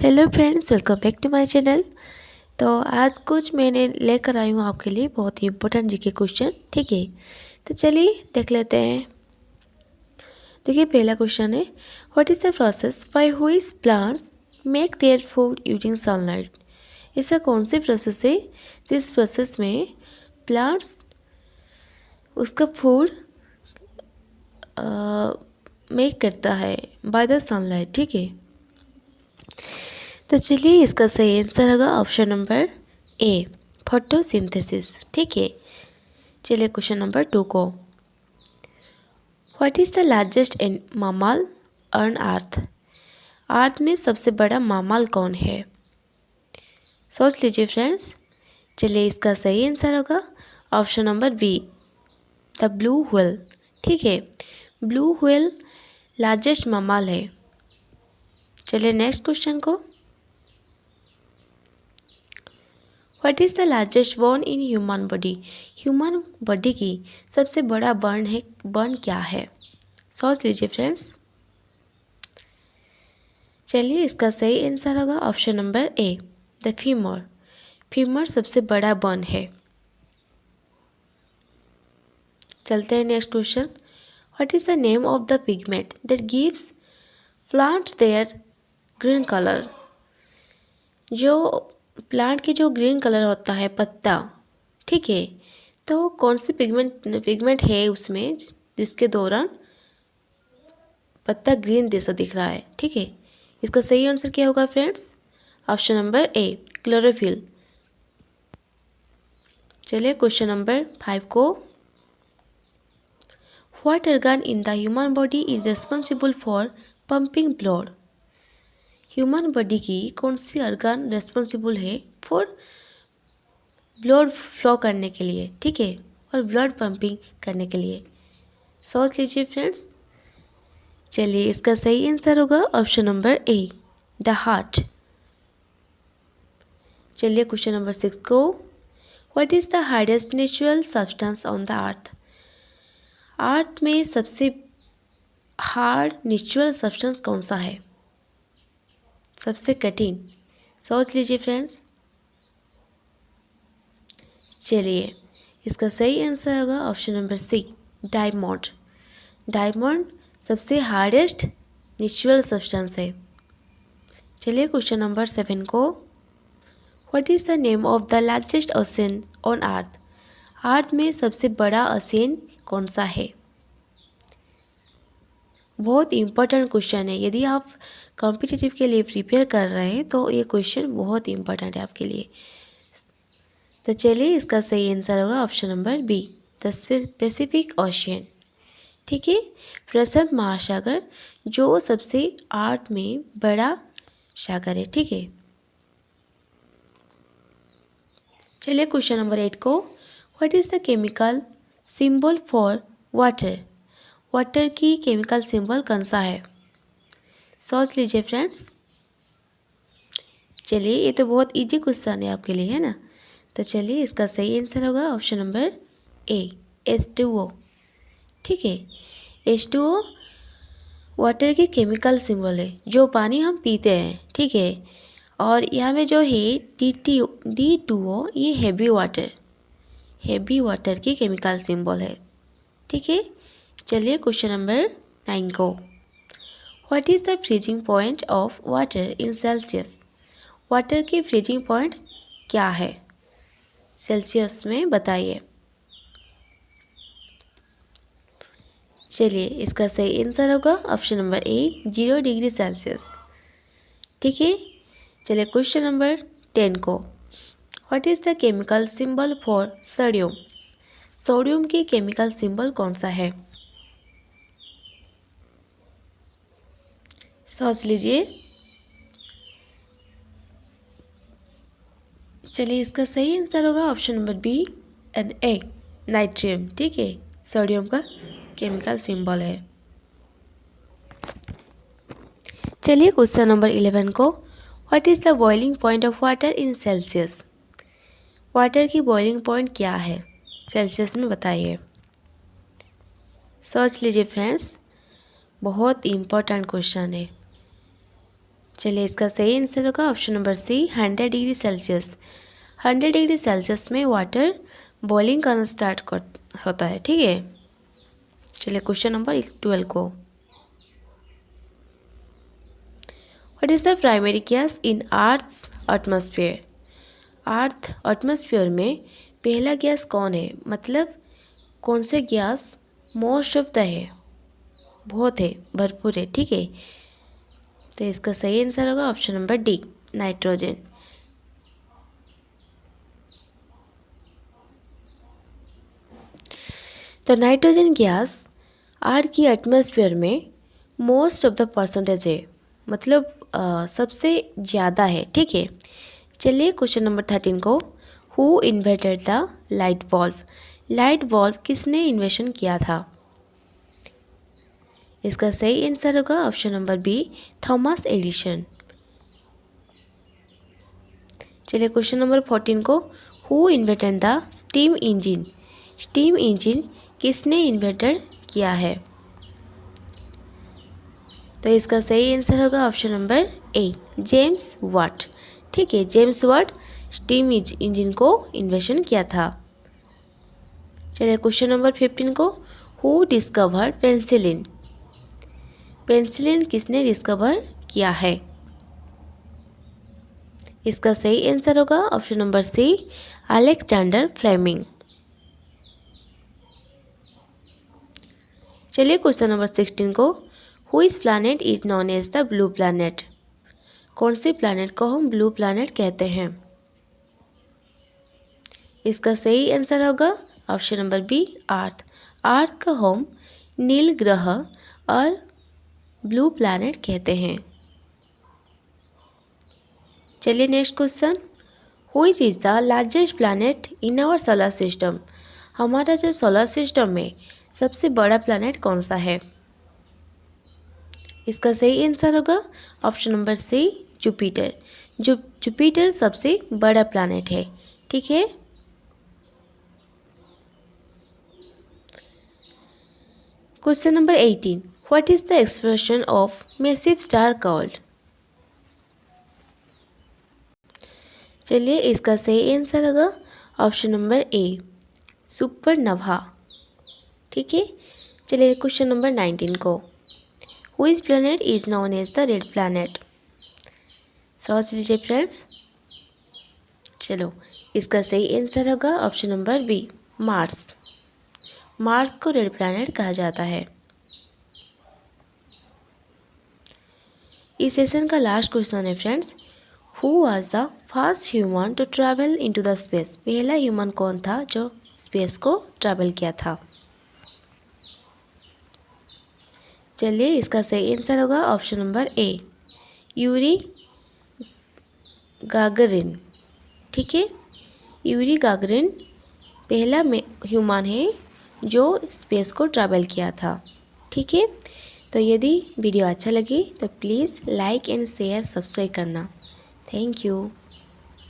Hello friends, welcome back to my channel. तो आज कुछ मैंने लेकर आई हूँ आपके लिए बहुत ही इंपॉर्टेंट जीके क्वेश्चन। ठीक है, तो चलिए देख लेते हैं। देखिए, पहला क्वेश्चन है, what is the process by which plants make their food using sunlight. ऐसा कौन सी प्रोसेस है जिस प्रोसेस में प्लांट्स उसका फूड मेक करता है बाय द सनलाइट। ठीक है, तो चलिए इसका सही आंसर होगा ऑप्शन नंबर ए, फोटोसिंथेसिस। ठीक है, चलिए क्वेश्चन नंबर 2 को, व्हाट इज़ द लार्जेस्ट मामल ऑन अर्थ। अर्थ में सबसे बड़ा मामल कौन है? सोच लीजिए फ्रेंड्स। चलिए इसका सही आंसर होगा option number B, the blue whale. ठीक है, ब्लू व्हेल लार्जेस्ट मामल है। चलिए नेक्स्ट क्वेश्चन को, what is the largest bone in human body. Human body की सबसे बड़ा बोन क्या है? सोच लीजिए फ्रेंड्स। चलिए इसका सही आंसर होगा option number A, the femur. Femur सबसे बड़ा बोन है। चलते हैं next question, what is the name of the pigment that gives plants their green colour. जो प्लांट की जो ग्रीन कलर होता है पत्ता, ठीक है, तो कौन सी पिगमेंट है उसमें जिसके दौरान पत्ता ग्रीन जैसा दिख रहा है? ठीक है, इसका सही आंसर क्या होगा फ्रेंड्स? ऑप्शन नंबर ए, क्लोरोफिल। चलिए क्वेश्चन नंबर 5 को, what organ in the human body is responsible for pumping blood. Human body की कौन सी organ रेस्पॉन्सिबल है फॉर ब्लड फ्लो करने के लिए? ठीक है, और ब्लड पंपिंग करने के लिए। सोच लीजिए फ्रेंड्स। चलिए इसका सही आंसर होगा option number A, the heart. चलिए क्वेश्चन नंबर 6 को, what is the hardest natural substance on the earth. Earth में सबसे हार्ड नेचुरल सब्सटेंस कौन सा है? सबसे कठिन। सोच लीजिए फ्रेंड्स। चलिए इसका सही आंसर होगा option number C, diamond. Diamond सबसे हार्डेस्ट नेचुरल सब्सटेंस है। चलिए क्वेश्चन नंबर 7 को, what is the name of the largest ocean on earth. Earth में सबसे बड़ा ओशन कौन सा है? बहुत इंपॉर्टेंट क्वेश्चन है। यदि आप कॉम्पिटिटिव के लिए प्रिपेयर कर रहे हैं तो ये क्वेश्चन बहुत इंपॉर्टेंट है आपके लिए। तो चलिए इसका सही आंसर होगा option number B, the Pacific ocean. ठीक है, प्रशांत महासागर जो सबसे अर्थ में बड़ा सागर है। ठीक है, चलिए क्वेश्चन नंबर 8 को, what is the chemical symbol for water. Water की केमिकल सिंबल कौन सा है? सोच लीजिए फ्रेंड्स। चलिए ये तो बहुत इजी क्वेश्चन है आपके लिए, है ना। तो चलिए इसका सही आंसर होगा ऑप्शन नंबर ए, H2O। ठीक है, H2O वाटर की केमिकल सिंबल है, जो पानी हम पीते हैं। ठीक है, और यहाँ में जो है D2O, ये हैवी वाटर की केमिकल सिंबल है। ठीक है, चलिए क्वेश्चन नंबर 9 को, what is the freezing point of water in Celsius. Water की फ्रीजिंग पॉइंट क्या है सेल्सियस में, बताइए। चलिए इसका सही आंसर होगा ऑप्शन नंबर ए, 0 डिग्री सेल्सियस। ठीक है, चलिए क्वेश्चन नंबर 10 को, what is the chemical symbol for sodium. Sodium की केमिकल सिंबल कौन सा है? सोच लीजिए। चलिए इसका सही आंसर होगा ऑप्शन नंबर बी एंड ए, नाइट्रियम। ठीक है, सोडियम का केमिकल सिंबल है। चलिए क्वेश्चन नंबर 11 को, what is the boiling point of water in Celsius. Water की बॉइलिंग पॉइंट क्या है सेल्सियस में, बताइए। सोच लीजिए फ्रेंड्स, बहुत इम्पोर्टेंट क्वेश्चन है। चलिए इसका सही आंसर होगा option number C 100 degree Celsius. 100 degree Celsius में वाटर बॉइलिंग करना स्टार्ट होता है, ठीक है। चलिए क्वेश्चन नंबर 12 को, what is the primary gas in earth's atmosphere. Earth atmosphere में पहला गैस कौन है, मतलब कौन से गैस मोस्ट ऑफ द है, बहुत है, भरपूर है, ठीक है। तो इसका सही आंसर होगा ऑप्शन नंबर डी नाइट्रोजन। तो नाइट्रोजन गैस अर्थ की एटमॉस्फेयर में मोस्ट ऑफ द परसेंटेज है, मतलब सबसे ज़्यादा है, ठीक है। चलिए क्वेश्चन नंबर 13 को, who invented the light bulb. Light bulb किसने इन्वेंशन किया था। इसका सही आंसर होगा option number B Thomas Edison. चलिए क्वेश्चन नंबर 14 को, who invented the steam engine. Steam engine किसने इन्वेंटेड किया है। तो इसका सही आंसर होगा option number A James Watt, ठीक है। जेम्स वाट स्टीम इंजन को इन्वेंशन किया था। चलिए क्वेश्चन नंबर 15 को, हु डिस्कवर्ड पेंसिलिन। पेंसिलिन किसने डिस्कवर किया है। इसका सही आंसर होगा option number C Alexander Fleming. चलिए क्वेश्चन नंबर 16 को, which planet is known as the blue planet. कौन से प्लैनेट को हम ब्लू प्लैनेट कहते हैं। इसका सही आंसर होगा ऑप्शन नंबर बी अर्थ। अर्थ को हम नील ग्रह और ब्लू प्लैनेट कहते हैं। चलिए next question, which is the largest planet in our solar system. हमारा जो सोलर सिस्टम में सबसे बड़ा प्लैनेट कौन सा है। इसका सही आंसर होगा option number C Jupiter. Jupiter सबसे बड़ा प्लैनेट है, ठीक है। Question number 18, what is the explosion of massive star called. चलिए इसका सही आंसर होगा ऑप्शन नंबर ए सुपरनोवा, ठीक है। चलिए क्वेश्चन नंबर 19 को, which planet is known as the red planet. सोच लीजिए फ्रेंड्स। चलो इसका सही आंसर होगा option number B Mars. Mars को रेड प्लैनेट कहा जाता है। इस सेशन का लास्ट क्वेश्चन है friends, who was the first human to travel into the space. पहला ह्यूमन कौन था जो स्पेस को ट्रैवल किया था। चलिए इसका सही आंसर होगा option number A Yuri Gagarin, ठीक है। यूरी गागरिन पहला ह्यूमन है जो स्पेस को ट्रैवल किया था, ठीक है। तो यदि वीडियो अच्छा लगे तो please like and share subscribe करना। Thank you.